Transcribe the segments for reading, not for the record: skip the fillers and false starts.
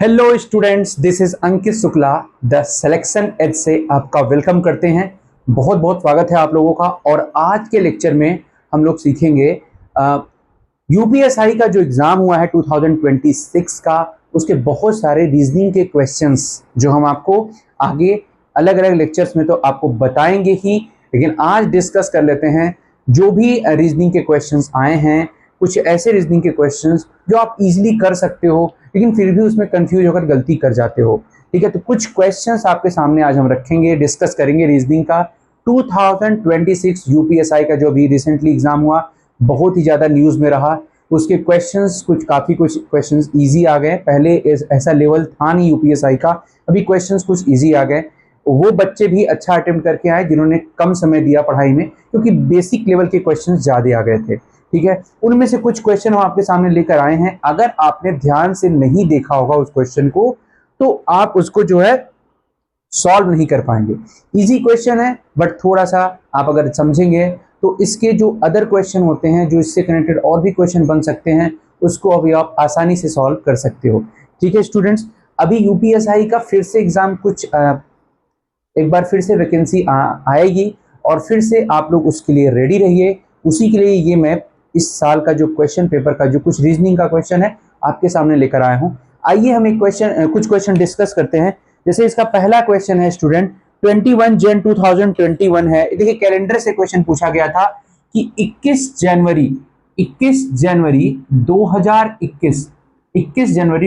Hello students, this is Ankit Shukla the selection edge से आपका welcome करते हैं। बहुत बहुत स्वागत है आप लोगों का। और आज के लेक्चर में हम लोग सीखेंगे यूपीएसआई का जो एग्जाम हुआ है 2026 का, उसके बहुत सारे रीजनिंग के क्वेश्चंस जो हम आपको आगे अलग अलग लेक्चर्स में तो आपको बताएंगे ही, लेकिन आज डिस्कस कर लेते हैं जो भी रीजनिंग के क्वेश्चंस आए हैं। कुछ ऐसे रीजनिंग के क्वेश्चंस जो आप इजीली कर सकते हो लेकिन फिर भी उसमें कंफ्यूज होकर गलती कर जाते हो। ठीक है, तो कुछ क्वेश्चंस आपके सामने आज हम रखेंगे, डिस्कस करेंगे रीजनिंग का। 2026 यूपीएसआई का जो भी रिसेंटली एग्जाम हुआ, बहुत ही ज्यादा न्यूज में रहा। उसके क्वेश्चंस कुछ क्वेश्चंस इजी आ गए। पहले ऐसा लेवल था नहीं यूपीएसआई का, अभी क्वेश्चंस कुछ इजी आ गए। वो बच्चे भी अच्छा अटेम्प्ट करके आए जिन्होंने कम समय दिया पढ़ाई में, क्योंकि बेसिक लेवल के क्वेश्चंस ज्यादा आ गए थे। ठीक है, उनमें से कुछ क्वेश्चन हम आपके सामने लेकर आए हैं। अगर आपने ध्यान से नहीं देखा होगा उस क्वेश्चन को, तो आप उसको जो है सॉल्व नहीं कर पाएंगे। इजी क्वेश्चन है, बट थोड़ा सा आप अगर समझेंगे तो इसके जो अदर क्वेश्चन होते हैं, जो इससे कनेक्टेड और भी क्वेश्चन बन सकते हैं, उसको अभी आप आसानी से सॉल्व कर सकते हो। ठीक है स्टूडेंट्स, अभी यूपीएसआई का फिर से एग्जाम एक बार फिर से वैकेंसी आएगी और फिर से आप लोग उसके लिए रेडी रहिए। उसी के लिए ये मैं इस साल का जो क्वेश्चन पेपर का जो कुछ रीजनिंग का क्वेश्चन है आपके सामने लेकर आया हूँ। आइए हम एक कुछ क्वेश्चन डिस्कस करते हैं। जैसे इसका पहला क्वेश्चन है स्टूडेंट, 21 जन 2021 है। देखिए कैलेंडर से क्वेश्चन पूछा गया था कि 21 जनवरी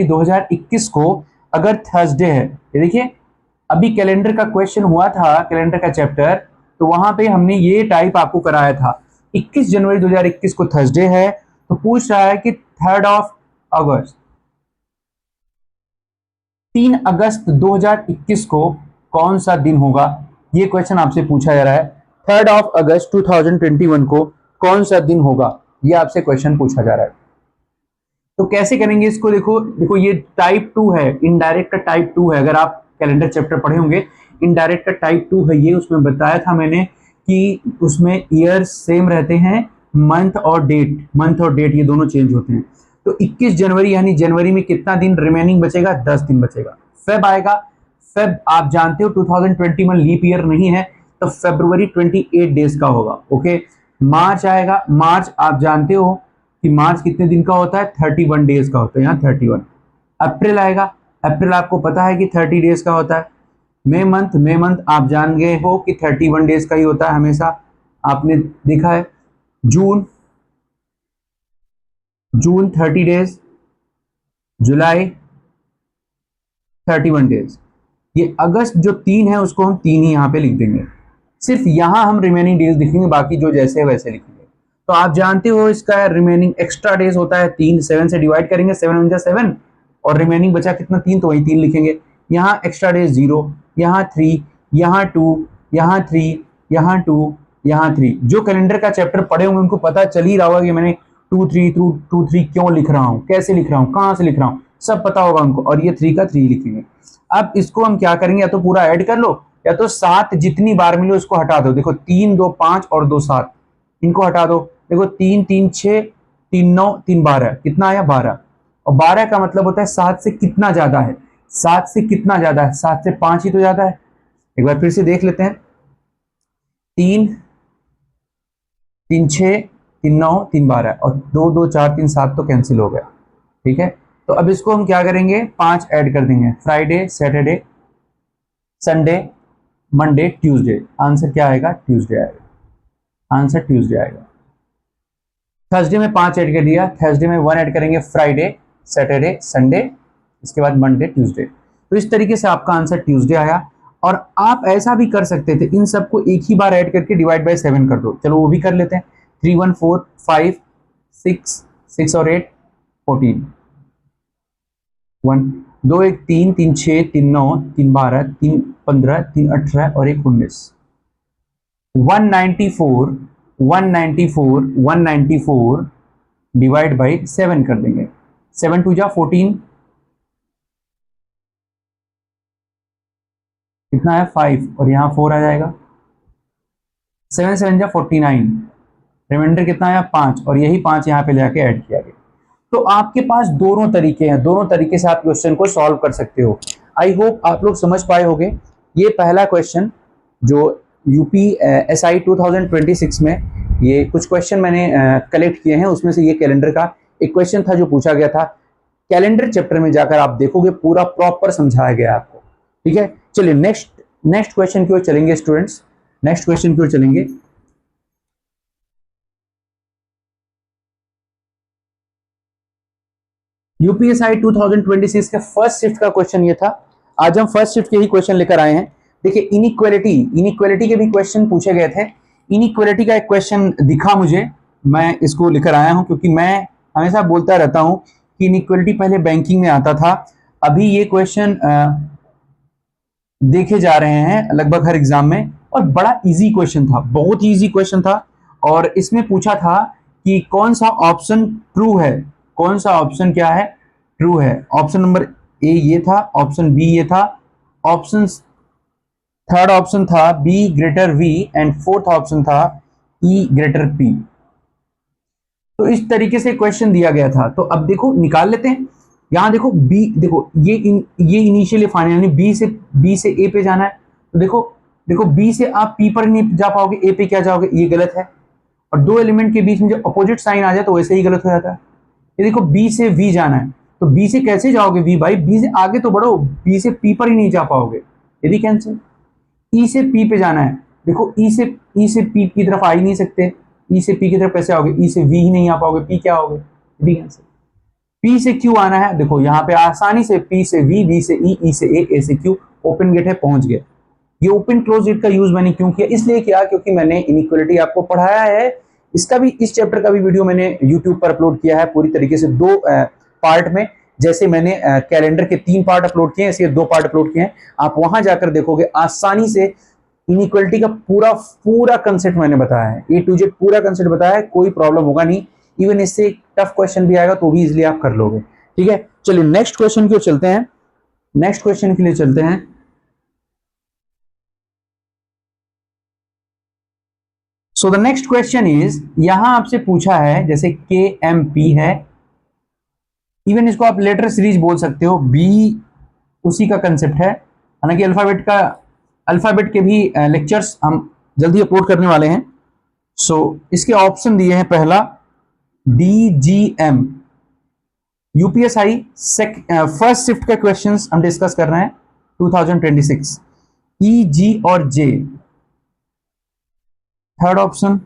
2021 को अगर थर्सडे है, ये देखिए अभी कैलेंडर का क्वेश्चन हुआ था, कैलेंडर का चैप्टर, तो वहां पे हमने ये टाइप आपको कराया था। 21 जनवरी 2021 को थर्सडे है, तो पूछ रहा है कि 3 अगस्त 2021 को कौन सा दिन होगा। ये क्वेश्चन आपसे पूछा जा रहा है। 3 अगस्त 2021 को कौन सा दिन होगा, ये आपसे क्वेश्चन पूछा जा रहा है। तो कैसे करेंगे इसको, देखो देखो ये टाइप 2 है, इनडायरेक्ट का टाइप 2 है। अगर आप कैलेंडर चैप्टर पढ़े होंगे, इनडायरेक्ट का टाइप 2 है ये। उसमें बताया था मैंने कि उसमें ईयर सेम रहते हैं, मंथ और डेट ये दोनों चेंज होते हैं। तो 21 जनवरी यानी जनवरी में कितना दिन रिमेनिंग बचेगा, 10 दिन बचेगा। फेब आएगा, फेब आप जानते हो 2021 लीप ईयर नहीं है, तो फेब्रुवरी 28 डेज का होगा। ओके, मार्च आएगा, मार्च आप जानते हो कि मार्च कितने दिन का होता है, 31 डेज का होता है, यहाँ 31। अप्रैल आएगा, अप्रैल आपको पता है कि 30 डेज का होता है। मे मंथ आप जान गए हो कि 31 डेज का ही होता है हमेशा, आपने देखा है। जून जून 30 डेज, जुलाई 31 डेज। ये अगस्त जो 3 है उसको हम 3 ही यहाँ पे लिख देंगे। सिर्फ यहाँ हम रिमेनिंग डेज लिखेंगे, बाकी जो जैसे है वैसे लिखेंगे। तो आप जानते हो इसका रिमेनिंग एक्स्ट्रा डेज होता है 3, 7 से डिवाइड करेंगे, 7 और रिमेनिंग बचा कितना, 3, तो वही 3 लिखेंगे। यहाँ एक्स्ट्रा डेज 0, यहाँ 3, यहाँ 2, यहाँ 3, यहाँ 2, यहाँ 3। जो कैलेंडर का चैप्टर पढ़े होंगे उनको पता चल ही रहा होगा कि मैंने 2 3 क्यों लिख रहा हूँ, कैसे लिख रहा हूँ, कहाँ से लिख रहा हूँ, सब पता होगा उनको। और ये 3 का 3 लिखेंगे। अब इसको हम क्या करेंगे, या तो पूरा ऐड कर लो, या तो 7 जितनी बार मिले उसको हटा दो। देखो 3 2 5 और 2 7, इनको हटा दो। देखो 3 3 6, 3 9, 3 12, कितना आया, 12। और 12 का मतलब होता है 7 से कितना ज्यादा है, 7 से कितना ज्यादा है, 7 से 5 ही तो ज्यादा है। एक बार फिर से देख लेते हैं। 3 3 6, 3 9, 3 12 और 2 2 4 3 7 तो कैंसिल हो गया। ठीक है, तो अब इसको हम क्या करेंगे, 5 ऐड कर देंगे। Friday, Saturday, Sunday, Monday, Tuesday. Answer क्या आएगा, ट्यूसडे आएगा। आंसर ट्यूसडे आएगा। थर्सडे में 5 ऐड कर दिया, थर्सडे में 1 ऐड करेंगे, फ्राइडे, सैटरडे, संडे, इसके बाद मंडे, ट्यूसडे। तो इस तरीके से आपका आंसर ट्यूसडे आया। और आप ऐसा भी कर सकते थे, इन सबको एक ही बार ऐड करके डिवाइड बाय 7 कर दो। चलो वो भी कर लेते हैं। 3 1 4 5 6, 6 और 8 14, 1 2 1 3 3 6 3 9 3 12 3 15 3 18 और 1 19। 194 194 डिवाइड बाई 7 कर देंगे। 7 2 जा 14, कितना है 5, और यहाँ 4 आ जाएगा। 7 7 जा 49, रिमाइंडर कितना आया 5, और यही 5 यहाँ पे लेके ऐड किया गया। तो आपके पास दोनों तरीके हैं, दोनों तरीके से आप क्वेश्चन को सॉल्व कर सकते हो। आई होप आप लोग समझ पाए होंगे। ये पहला क्वेश्चन जो यूपी SI 2026 में ये कुछ क्वेश्चन मैंने कलेक्ट किए हैं, उसमें से ये कैलेंडर का एक क्वेश्चन था जो पूछा गया था। कैलेंडर चैप्टर में जाकर आप देखोगे पूरा प्रॉपर समझाया गया आपको। ठीक है, चलिए नेक्स्ट क्वेश्चन की ओर चलेंगे स्टूडेंट्स, नेक्स्ट क्वेश्चन की ओर चलेंगे। यूपीएसआई 2026 के फर्स्ट शिफ्ट का क्वेश्चन ये था। आज हम फर्स्ट शिफ्ट के ही क्वेश्चन लेकर आए हैं। देखिए इनइक्वालिटी के भी क्वेश्चन पूछे गए थे। इनइक्वालिटी का एक क्वेश्चन दिखा मुझे, मैं इसको लेकर आया हूं क्योंकि मैं हमेशा बोलता रहता हूं कि इनइक्वालिटी पहले बैंकिंग में आता था। अभी ये क्वेश्चन देखे जा रहे हैं लगभग हर एग्जाम में, और बड़ा इजी क्वेश्चन था, बहुत ही इजी क्वेश्चन था। और इसमें पूछा था कि कौन सा ऑप्शन ट्रू है, कौन सा ऑप्शन क्या है, ट्रू है। ऑप्शन नंबर ए ये था, ऑप्शन बी ये था, ऑप्शन थर्ड ऑप्शन था B greater V, and fourth option था ई ग्रेटर पी। तो इस तरीके से क्वेश्चन दिया गया था। तो अब देखो निकाल लेते हैं। यहां देखो बी, देखो ये इनिशियल फाइनल यानी बी से ए पे जाना है। तो देखो बी से आप पी पर नहीं जा पाओगे, ए पे क्या जाओगे, ये गलत है। और दो एलिमेंट के बीच में जो अपोजिट साइन आ जाए तो वैसे ही गलत हो जाता है। ये देखो बी से वी जाना है, तो बी से कैसे जाओगे वी भाई, बी से आगे तो बढ़ो, बी से पी पर ही नहीं जा पाओगे, ये भी कैंसिल। ई से पी पे जाना है, देखो ई से पी की तरफ आ ही नहीं सकते, ई से पी की तरफ कैसे आओगे, ई से वी ही नहीं आ पाओगे, पी क्या आओगे, डी आंसर। पी से क्यू आना है, देखो यहाँ पे आसानी से पी से वी से ई से ए से क्यू, ओपन गेट है, पहुंच गए। ये ओपन क्लोज गेट का यूज मैंने क्यों किया, इसलिए किया क्योंकि मैंने इनइक्वालिटी आपको पढ़ाया है। इसका भी, इस चैप्टर का भी वीडियो मैंने यूट्यूब पर अपलोड किया है पूरी तरीके से, दो पार्ट में। जैसे मैंने कैलेंडर के 3 पार्ट अपलोड किए हैं, ऐसे 2 पार्ट अपलोड किए हैं। आप वहां जाकर देखोगे आसानी से इनइक्वालिटी का पूरा पूरा कंसेप्ट मैंने बताया है, ए टू जेड पूरा कंसेप्ट बताया है, कोई प्रॉब्लम होगा नहीं। इवन इससे टफ क्वेश्चन भी आएगा तो भी इजिली आप कर लोगे। ठीक है, चलिए नेक्स्ट क्वेश्चन की ओर चलते हैं, नेक्स्ट क्वेश्चन के लिए चलते हैं। So the next question is, यहां आपसे पूछा है जैसे के एम पी है, इवन इसको आप लेटर सीरीज बोल सकते हो, बी उसी का कंसेप्ट है। हालांकि अल्फाबेट के भी लेक्चर्स हम जल्दी अपलोड करने वाले हैं। सो इसके ऑप्शन दिए हैं, पहला DGM। यूपीएसआई फर्स्ट शिफ्ट के क्वेश्चंस हम डिस्कस कर रहे हैं 2026। EG और J, third option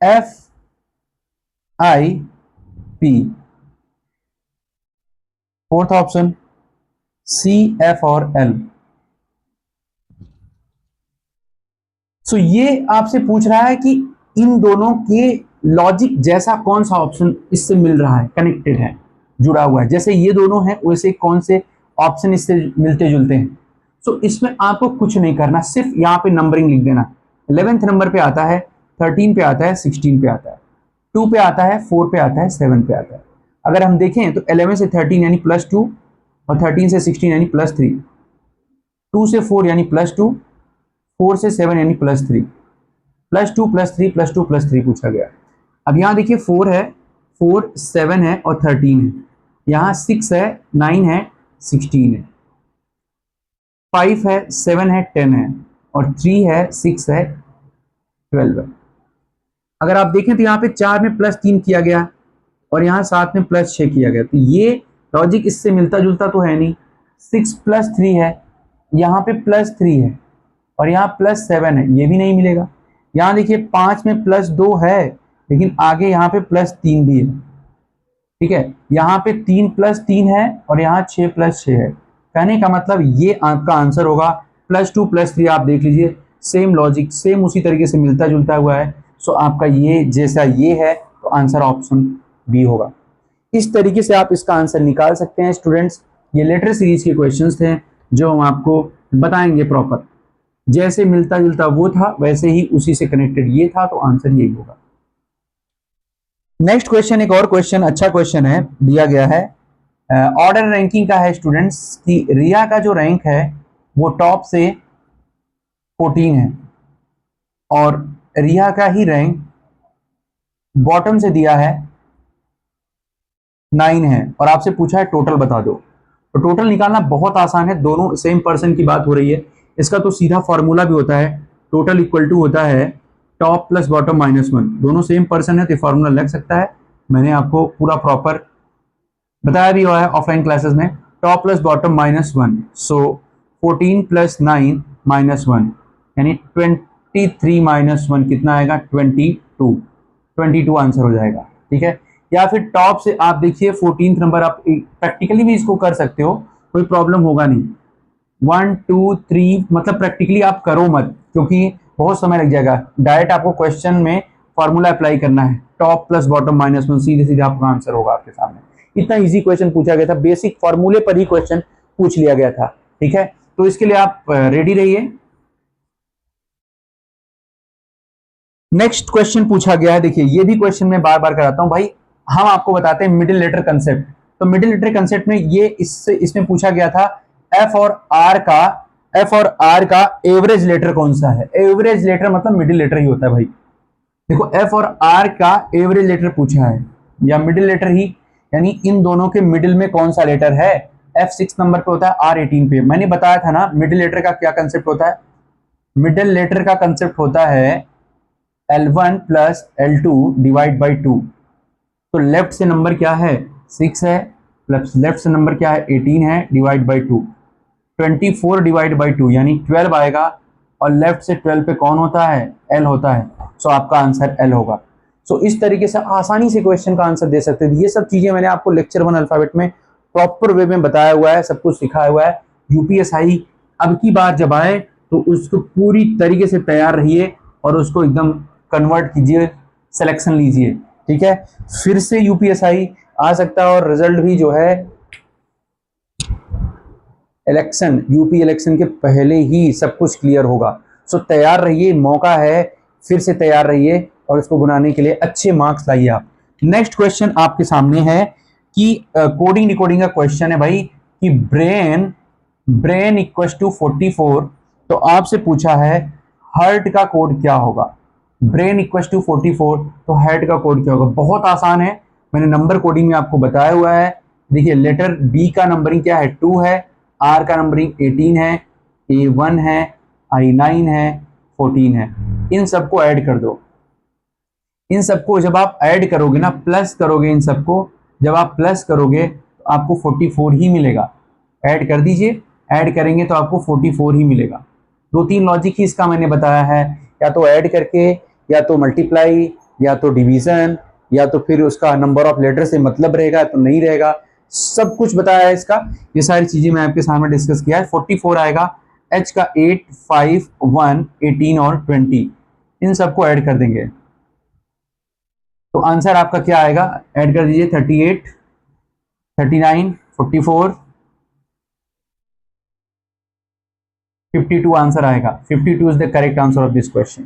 FIP, fourth option CF और L। सो ये आपसे पूछ रहा है कि इन दोनों के लॉजिक जैसा कौन सा ऑप्शन इससे मिल रहा है, कनेक्टेड है, जुड़ा हुआ है, जैसे ये दोनों हैं वैसे कौन से ऑप्शन इससे मिलते जुलते हैं। सो इसमें आपको कुछ नहीं करना, सिर्फ यहाँ पे नंबरिंग लिख देना। 11th नंबर पे आता है, 13 पे आता है, 16 पे आता है, 2 पे आता है, 4 पे आता है, 7 पे आता है। अगर हम देखें तो 11 से 13 यानी +2, और 13 से 16 यानी +3, 2 से 4 यानी +2, 4 से 7 यानी +3, +2 +3 +2 +3 पूछा गया। अब यहाँ देखिए 4 है, 4 7 है और 13 है, यहाँ 6 है, 9 है, 16 है, 5 है, 7 है, 10 है, और 3 है, 6 है, 12 है। अगर आप देखें तो यहाँ पे 4 में +3 किया गया और यहाँ 7 में +6 किया गया, तो ये लॉजिक इससे मिलता जुलता तो है नहीं। 6 + 3 है, यहाँ पे +3 है, और यहाँ +7 है, ये भी नहीं मिलेगा। यहाँ देखिए 5 में +2 है, लेकिन आगे यहाँ पे +3 भी है। ठीक है, यहाँ पे 3 + 3 है और यहाँ 6 + 6 है। कहने का मतलब ये आपका आंसर होगा। +2 +3 आप देख लीजिए, सेम लॉजिक, सेम उसी तरीके से मिलता जुलता हुआ है। सो आपका ये जैसा ये है तो आंसर ऑप्शन बी होगा। इस तरीके से आप इसका आंसर निकाल सकते हैं स्टूडेंट्स। ये लेटर सीरीज के क्वेश्चंस थे जो हम आपको बताएंगे प्रॉपर, जैसे मिलता जुलता वो था वैसे ही उसी से कनेक्टेड ये था, तो आंसर यही होगा। नेक्स्ट क्वेश्चन, एक और क्वेश्चन, अच्छा क्वेश्चन है, दिया गया है ऑर्डर रैंकिंग का है स्टूडेंट्स, कि रिया का जो रैंक है वो टॉप से 14 है, और रिया का ही रैंक बॉटम से दिया है 9 है और आपसे पूछा है टोटल बता दो। तो टोटल निकालना बहुत आसान है, दोनों सेम पर्सन की बात हो रही है। इसका तो सीधा फॉर्मूला भी होता है, टोटल इक्वल टू होता है top plus bottom minus one. दोनों सेम पर्सन है तो फॉर्मूला लग सकता है। मैंने आपको पूरा प्रॉपर बताया भी हुआ है ऑफलाइन क्लासेस में, top plus bottom minus one. So 14 plus 9 minus one, यानी 23 माइनस वन कितना आएगा? 22। 22 आंसर हो जाएगा, ठीक है। या फिर टॉप से आप देखिए 14th नंबर, आप प्रैक्टिकली भी इसको कर सकते हो, कोई प्रॉब्लम होगा नहीं। 1 2 3 मतलब प्रैक्टिकली आप करो मत, क्योंकि बहुत समय लग जाएगा। डायरेक्ट आपको क्वेश्चन में फॉर्मूला अप्लाई करना है, top plus bottom minus one, सीधे सीधे आपका आंसर होगा आपके सामने। इतना इजी क्वेश्चन पूछा गया था, बेसिक फॉर्मूले पर ही क्वेश्चन पूछ लिया गया था, ठीक है। तो इसके लिए आप रेडी रहिए। नेक्स्ट क्वेश्चन पूछा गया है, देखिए ये भी क्वेश्चन मैं बार बार कराता हूं भाई। हम आपको बताते हैं मिडिल लेटर कंसेप्ट। तो मिडिल लेटर कंसेप्ट में ये इसमें पूछा गया था एफ और आर का एवरेज लेटर कौन सा है। एवरेज लेटर मतलब मिडिल लेटर ही होता है भाई। देखो एफ और आर का एवरेज लेटर पूछा है या मिडिल लेटर ही, यानी इन दोनों के मिडिल में कौन सा लेटर है। एफ 6 नंबर पे होता है, आर 18 पे। मैंने बताया था ना मिडिल लेटर का क्या कंसेप्ट होता है। मिडिल लेटर का कंसेप्ट होता है L1 plus L2 divide by 2। तो लेफ्ट से नंबर क्या है? 6 है, प्लस लेफ्ट से नंबर क्या है? 18 है, डिवाइड बाई 2। 24 डिवाइड बाई 2 यानी 12 आएगा, और लेफ्ट से 12 पे कौन होता है? L होता है। सो आपका आंसर L होगा। सो इस तरीके से आसानी से क्वेश्चन का आंसर दे सकते हैं। ये सब चीजें मैंने आपको लेक्चर 1 अल्फाबेट में प्रॉपर वे में बताया हुआ है, सब कुछ सिखाया हुआ है। यूपीएसआई अब की बार जब आए तो उसको पूरी तरीके से तैयार रहिए और उसको एकदम कन्वर्ट कीजिए, सिलेक्शन लीजिए, ठीक है। फिर से यूपीएसआई आ सकता है और रिजल्ट भी जो है इलेक्शन, यूपी इलेक्शन के पहले ही सब कुछ क्लियर होगा। सो तैयार रहिए, मौका है, फिर से तैयार रहिए और इसको बनाने के लिए अच्छे मार्क्स लाइए आप। नेक्स्ट क्वेश्चन आपके सामने है कि कोडिंग डिकोडिंग का क्वेश्चन है भाई, कि ब्रेन इक्वल टू 44। तो आपसे पूछा है हर्ट का कोड क्या होगा। ब्रेन इक्वल टू 44, तो हर्ट का कोड क्या होगा? बहुत आसान है, मैंने नंबर कोडिंग में आपको बताया हुआ है। देखिए लेटर बी का नंबरिंग क्या है? 2 है, आर का नंबरिंग 18 है, ए 1 है, आई 9 है, 14 है। इन सबको ऐड कर दो। इन सबको जब आप ऐड करोगे ना, प्लस करोगे, इन सबको जब आप प्लस करोगे तो आपको 44 ही मिलेगा। ऐड कर दीजिए, ऐड करेंगे तो आपको 44 ही मिलेगा। 2-3 लॉजिक ही इसका मैंने बताया है, या तो ऐड करके, या तो मल्टीप्लाई, या तो डिवीजन, या तो फिर उसका नंबर ऑफ लेटर से मतलब रहेगा तो नहीं रहेगा, सब कुछ बताया है इसका। ये सारी चीजें मैं आपके सामने डिस्कस किया है। 44 आएगा, एच का 8, 5, 1, 18 और 20, इन सबको ऐड कर देंगे तो आंसर आपका क्या आएगा? ऐड कर दीजिए 38, 39, 44, 52 आंसर आएगा। 52 is the correct answer of this question.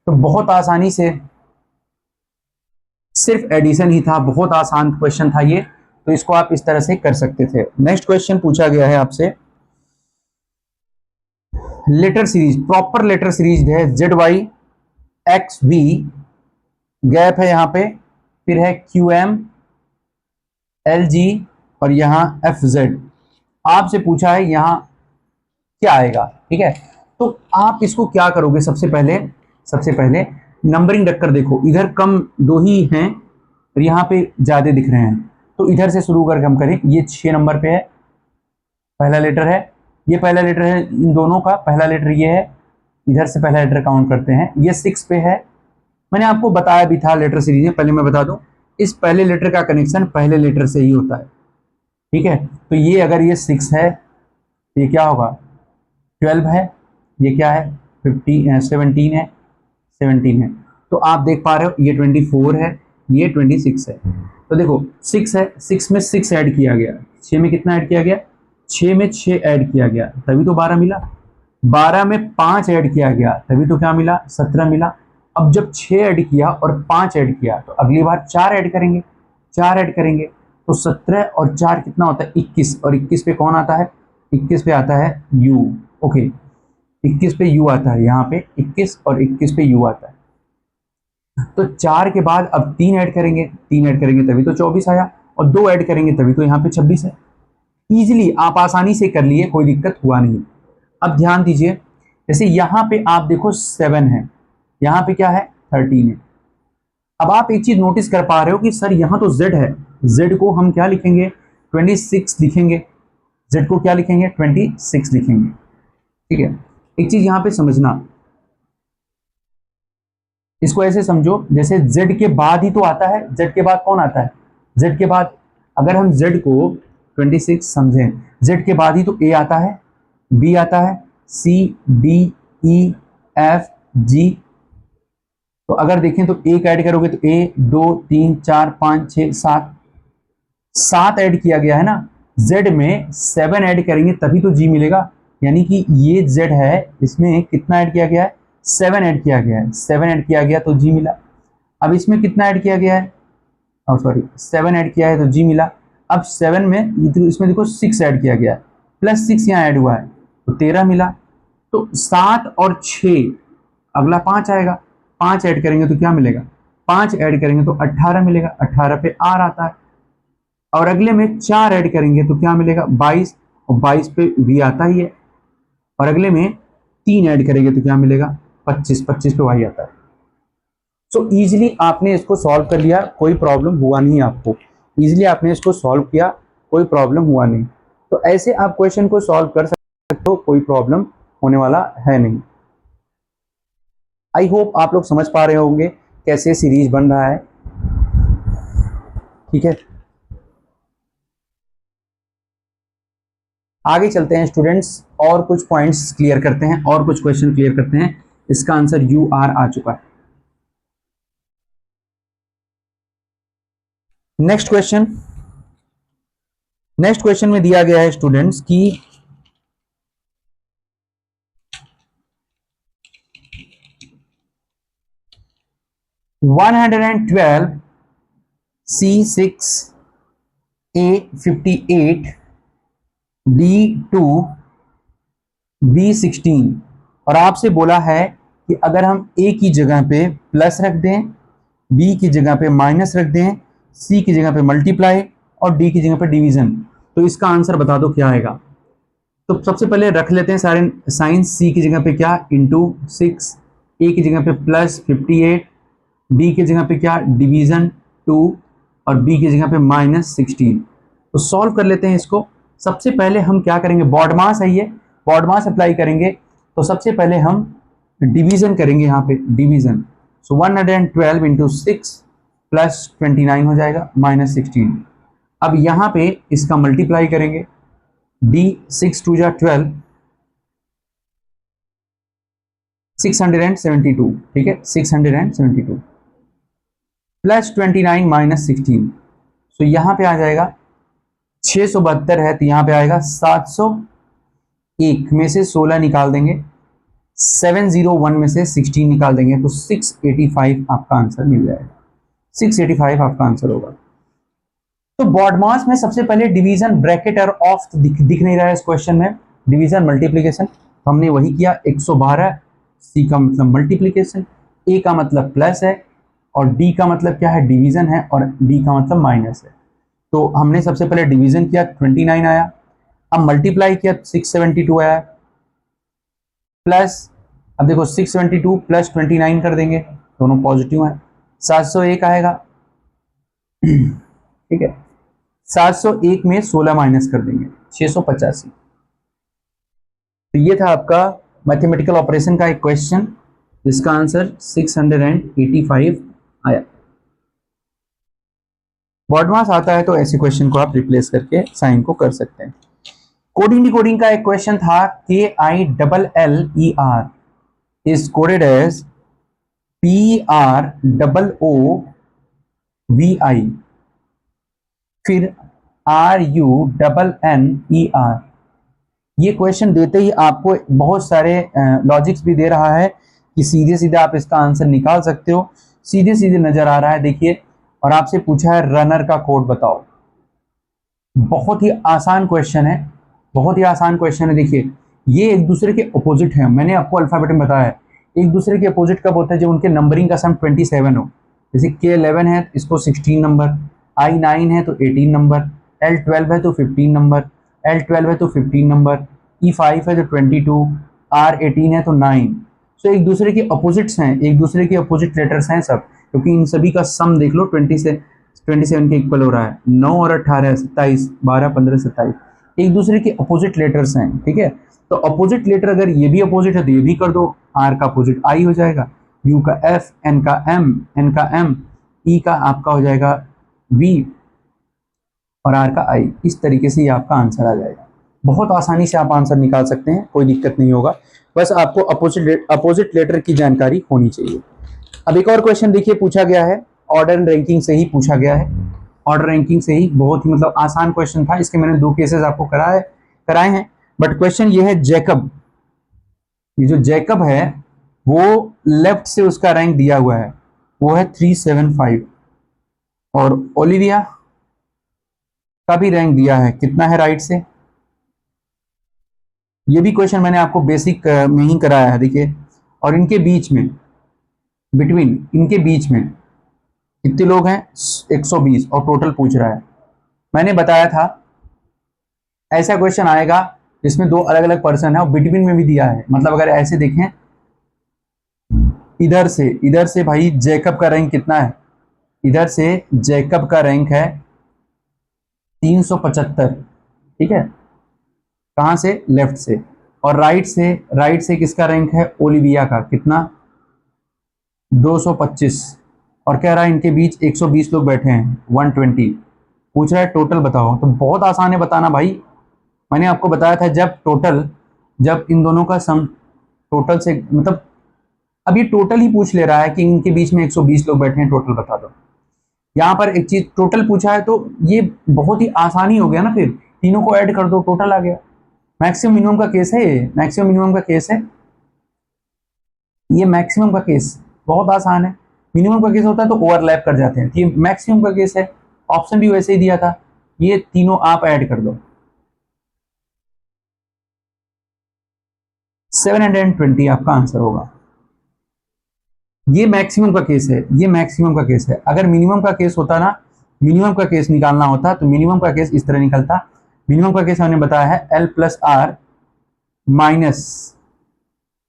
तो बहुत आसानी से, सिर्फ एडिशन ही था, बहुत आसान क्वेश्चन था ये, तो इसको आप इस तरह से कर सकते थे। नेक्स्ट क्वेश्चन पूछा गया है आपसे letter series, proper letter series है ZYXV, गैप है यहाँ पे, फिर है QM LG और यहाँ FZ। आपसे पूछा है यहाँ क्या आएगा, ठीक है। तो आप इसको क्या करोगे? सबसे पहले नंबरिंग रखकर देखो, इधर कम 2 ही हैं और यहाँ पे ज्यादा दिख रहे हैं, तो इधर से शुरू करके हम करें। ये 6 नंबर पे है, पहला लेटर है, ये पहला लेटर है, इन दोनों का पहला लेटर ये है, इधर से पहला लेटर काउंट करते हैं। ये 6 पे है, मैंने आपको बताया भी था लेटर सीरीज में, पहले मैं बता दूं, इस पहले लेटर का कनेक्शन पहले लेटर से ही होता है, ठीक है। तो ये अगर ये 6 है, ये क्या होगा? 12 है, ये क्या है? 17 है, 17 है। तो आप देख पा रहे हो ये 24 है, ये 26 है। तो देखो 6 है, 6 में 6 ऐड किया गया, 6 में कितना ऐड किया गया? 6 में 6 ऐड किया गया, तभी तो 12 मिला। 12 में 5 ऐड किया गया, तभी तो क्या मिला? 17 मिला। अब जब 6 ऐड किया और 5 ऐड किया, तो अगली बार 4 ऐड करेंगे, 4 ऐड करेंगे तो 17 और 4 कितना होता है? 21, और 21 पे कौन आता है? 21 पे आता है U। ओके, 21 पे U आता है, यहाँ पे 21 और 21 पे U आता है। तो 4 के बाद अब 3 ऐड करेंगे, 3 ऐड करेंगे तभी तो 24 आया, और 2 ऐड करेंगे तभी तो यहाँ पे 26 है। इजीली आप आसानी से कर लिए, कोई दिक्कत हुआ नहीं। अब ध्यान दीजिए, जैसे यहाँ पे आप देखो 7 है, यहाँ पे क्या है 13 है। अब आप एक चीज नोटिस कर पा रहे हो कि सर यहाँ तो z है, z को हम क्या लिखेंगे 26 लिखेंगे, z को क्या लिखेंगे 26 लिखेंगे। ठीक है, एक चीज यहाँ पे समझना, इसको ऐसे समझो जैसे z के बाद ही तो आता है, z के बाद कौन आता है, z के बाद अगर हम z को 26 समझें, z के बाद ही तो a आता है, b आता है, c d e f g। तो अगर देखें तो एक ऐड करोगे तो a 2 3 4 5 6 7 7 ऐड किया गया है ना, z में 7 ऐड करेंगे तभी तो g मिलेगा। यानी कि ये z है, इसमें कितना ऐड किया गया है 7 ऐड किया गया है, 7 ऐड किया गया तो g मिला। अब इसमें कितना ऐड किया गया है, सॉरी 7 ऐड किया है तो g मिला। अब 7 में इसमें देखो 6 ऐड किया गया है, प्लस 6 यहाँ ऐड हुआ है तो 13 मिला। तो 7 और 6 अगला 5 आएगा, 5 ऐड करेंगे तो क्या मिलेगा, 5 ऐड करेंगे तो 18 मिलेगा, 18 पे r आता है। और अगले में 4 ऐड करेंगे तो क्या मिलेगा 22, और 22 पे v आता ही है। और अगले में 3 ऐड करेंगे तो क्या मिलेगा 25, 25 पे y आता है। सो इजीली आपने इसको सॉल्व कर लिया, कोई प्रॉब्लम हुआ नहीं आपको, इजीली आपने इसको सॉल्व किया, कोई प्रॉब्लम हुआ नहीं। तो ऐसे आप क्वेश्चन को सॉल्व कर सकते हो, कोई प्रॉब्लम होने वाला है नहीं। आई होप आप लोग समझ पा रहे होंगे कैसे सीरीज बन रहा है। ठीक है, आगे चलते हैं स्टूडेंट्स, और कुछ पॉइंट्स क्लियर करते हैं, और कुछ क्वेश्चन क्लियर करते हैं। इसका आंसर यू आर आ चुका है। नेक्स्ट क्वेश्चन में दिया गया है स्टूडेंट्स कि (112 C6 A58 D2 B16) और आपसे बोला है कि अगर हम a की जगह पे प्लस रख दें, b की जगह पे माइनस रख दें, c की जगह पे मल्टीप्लाई और d की जगह पे डिवीजन, तो इसका आंसर बता दो क्या आएगा। तो सबसे पहले रख लेते हैं सारे साइन, c की जगह पे क्या इंटू 6, a की जगह पे प्लस 58, d की जगह पे क्या डिवीजन 2 और b की जगह पे माइनस 16। तो सॉल्व कर लेते हैं इसको। सबसे पहले हम क्या करेंगे, बॉड मास है ये, बॉड मास अप्लाई करेंगे। तो सबसे पहले हम डिवीजन करेंगे, यहाँ पे डिवीजन। सो 112 इंटू 6 प्लस 29 हो जाएगा माइनस 16। अब यहाँ पे इसका मल्टीप्लाई करेंगे, d 6 2 जा 12 672, ठीक है 672 प्लस 29 माइनस 16। सो यहाँ पे आ जाएगा 672 है तो यहाँ पे आएगा 701 में से 16 निकाल देंगे, 701 में से 16 निकाल देंगे तो 685 आपका आंसर मिल जाएगा, 685 आपका आंसर होगा। तो बॉड मास में सबसे पहले डिवीजन ब्रैकेट और ऑफ दिख नहीं रहा है इस क्वेश्चन में, डिवीजन मल्टीप्लीकेशन तो हमने वही किया। 112 सी का मतलब मल्टीप्लीकेशन, ए का मतलब प्लस है और डी का मतलब क्या है डिवीजन है और डी का मतलब माइनस है। तो हमने सबसे पहले डिवीजन किया 29 आया, अब मल्टीप्लाई किया 672 आया, प्लस अब देखो 672 प्लस 29 कर देंगे, दोनों पॉजिटिव हैं, 701 आएगा। ठीक है, 701 में 16 माइनस कर देंगे 685। तो ये था आपका मैथमेटिकल ऑपरेशन का एक क्वेश्चन जिसका आंसर 685 आया। बॉड मास आता है तो ऐसे क्वेश्चन को आप रिप्लेस करके साइन को कर सकते हैं। कोडिंग डिकोडिंग का एक क्वेश्चन था, KILLER is coded as PROOVI, फिर RUNNER। ये क्वेश्चन देते ही आपको बहुत सारे लॉजिक्स भी दे रहा है कि सीधे सीधे आप इसका आंसर निकाल सकते हो, सीधे सीधे नजर आ रहा है देखिए। और आपसे पूछा है रनर का कोड बताओ, बहुत ही आसान क्वेश्चन है, बहुत ही आसान क्वेश्चन है। देखिए ये एक दूसरे के अपोजिट है, मैंने आपको अल्फाबेट में बताया है एक दूसरे के अपोजिट कब होता है, जब उनके नंबरिंग का सम 27 हो। जैसे K11 है इसको 16 नंबर, I9 है तो 18 नंबर, L12 है तो 15 नंबर, L12 है तो 15 नंबर, E5 है तो 22, R18 है तो 9। सो एक दूसरे के अपोजिट्स हैं, एक दूसरे के अपोजिट लेटर्स हैं सब, क्योंकि इन सभी का सम देख लो 20 से 27 के इक्वल हो रहा है। 9 और 18 27, 12 15 27 एक दूसरे के अपोजिट लेटर्स हैं, ठीक है। तो अपोजिट लेटर अगर ये भी अपोजिट है तो ये भी कर दो, आर का अपोजिट आई हो जाएगा, यू का एफ, एन का एम, एन का एम, ई का आपका हो जाएगा वी और आर का आई। इस तरीके से ये आपका आंसर आ जाएगा। बहुत आसानी से आप आंसर निकाल सकते हैं, कोई दिक्कत नहीं होगा, बस आपको अपोजिट लेटर की जानकारी होनी चाहिए। अब एक और क्वेश्चन देखिए पूछा गया है, ऑर्डर एंड रैंकिंग से ही पूछा गया है, ऑर्डर रैंकिंग से ही, बहुत ही मतलब आसान क्वेश्चन था। इसके मैंने 2 केसेस आपको कराए हैं, बट क्वेश्चन ये है जैकब, ये जो जैकब है वो लेफ्ट से उसका रैंक दिया हुआ है, वो है 375, और ओलिविया का भी रैंक दिया है, कितना है राइट से। ये भी क्वेश्चन मैंने आपको बेसिक में ही कराया है, देखिए। और इनके बीच में, बिटवीन इनके बीच में कितने लोग हैं, 120, और टोटल पूछ रहा है। मैंने बताया था ऐसा क्वेश्चन आएगा जिसमें 2 अलग अलग पर्सन है और बिटवीन में भी दिया है, मतलब अगर ऐसे देखें इधर से भाई जैकब का रैंक कितना है, इधर से जैकब का रैंक है 375, ठीक है, कहां से, लेफ्ट से। और राइट से किसका रैंक है, ओलिविया का, कितना, 225। और कह रहा है इनके बीच 120 लोग बैठे हैं, 120। पूछ रहा है टोटल बताओ, तो बहुत आसान है बताना भाई। मैंने आपको बताया था जब इन दोनों का सम टोटल से, मतलब अब ये टोटल ही पूछ ले रहा है कि इनके बीच में 120 लोग बैठे हैं, टोटल बता दो। यहाँ पर एक चीज टोटल पूछा है तो ये बहुत ही आसानी हो गया ना, फिर तीनों को ऐड कर दो, टोटल आ गया। मैक्सिमम मिनिमम का केस है ये, मैक्सिमम मिनिमम का केस है ये, मैक्सिमम का केस बहुत आसान है। मिनिमम का केस होता है तो ओवरलैप कर जाते हैं, ये मैक्सिमम का केस है। ऑप्शन भी वैसे ही दिया था, ये तीनों आप ऐड कर दो, 720 आपका आंसर होगा। ये मैक्सिमम का केस है, ये मैक्सिमम का केस है। अगर मिनिमम का केस होता ना, मिनिमम का केस निकालना होता तो मिनिमम का केस इस तरह निकलता। मिनिमम का केस हमने बताया है L plus R minus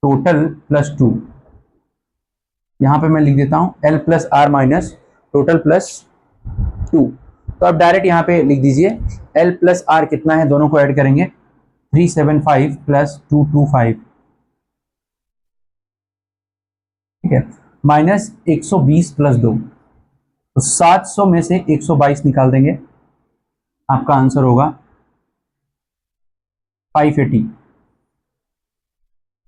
total plus 2। यहां पे मैं लिख देता हूं L plus R minus total plus 2। तो अब डायरेक्ट यहां पे लिख दीजिए L प्लस आर कितना है, दोनों को ऐड करेंगे, 375 प्लस 225, ठीक है, माइनस 120 प्लस 2, तो 700 में से 122 निकाल देंगे, आपका आंसर होगा 580।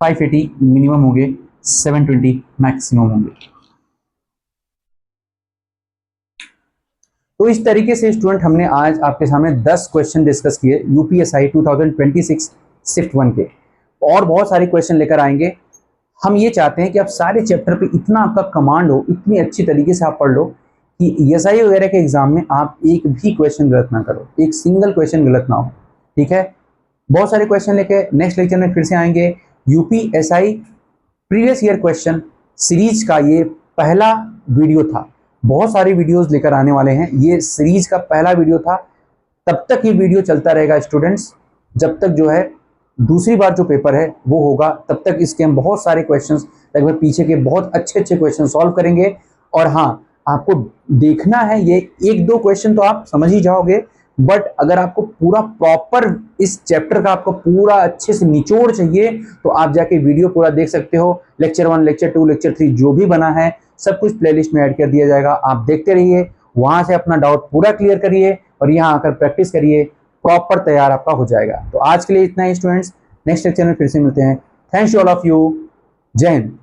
580 मिनिमम होंगे, 720 मैक्सिमम होंगे। तो इस तरीके से स्टूडेंट हमने आज आपके सामने 10 क्वेश्चन डिस्कस किए यूपीएसआई 2026 शिफ्ट 1 के, और बहुत सारे क्वेश्चन लेकर आएंगे। हम ये चाहते हैं कि आप सारे चैप्टर पे इतना आपका कमांड हो, इतनी अच्छी तरीके से आप पढ़ लो कि एसआई वगैरह के एग्जाम में आप एक भी क्वेश्चन गलत ना करो, एक सिंगल क्वेश्चन गलत ना हो, ठीक है। बहुत सारे क्वेश्चन लेके नेक्स्ट लेक्चर में फिर से आएंगे। UPSI previous year question series का ये पहला वीडियो था, बहुत सारे वीडियोस लेकर आने वाले हैं, ये सीरीज का पहला वीडियो था। तब तक ये वीडियो चलता रहेगा स्टूडेंट्स, जब तक जो है दूसरी बार जो पेपर है वो होगा, तब तक इसके हम बहुत सारे क्वेश्चंस लगभग पीछे के बहुत अच्छे अच्छे क्वेश्चन सॉल्व करेंगे। और हाँ, आपको देखना है ये 1-2 क्वेश्चन तो आप समझ ही जाओगे, बट अगर आपको पूरा प्रॉपर इस चैप्टर का आपको पूरा अच्छे से निचोड़ चाहिए तो आप जाके वीडियो पूरा देख सकते हो। लेक्चर 1, लेक्चर 2, लेक्चर 3 जो भी बना है सब कुछ प्लेलिस्ट में ऐड कर दिया जाएगा, आप देखते रहिए, वहां से अपना डाउट पूरा क्लियर करिए और यहाँ आकर प्रैक्टिस करिए, प्रॉपर तैयार आपका हो जाएगा। तो आज के लिए इतना ही स्टूडेंट्स, नेक्स्ट लेक्चर में फिर से मिलते हैं। Thanks to all of you, Jai Hind.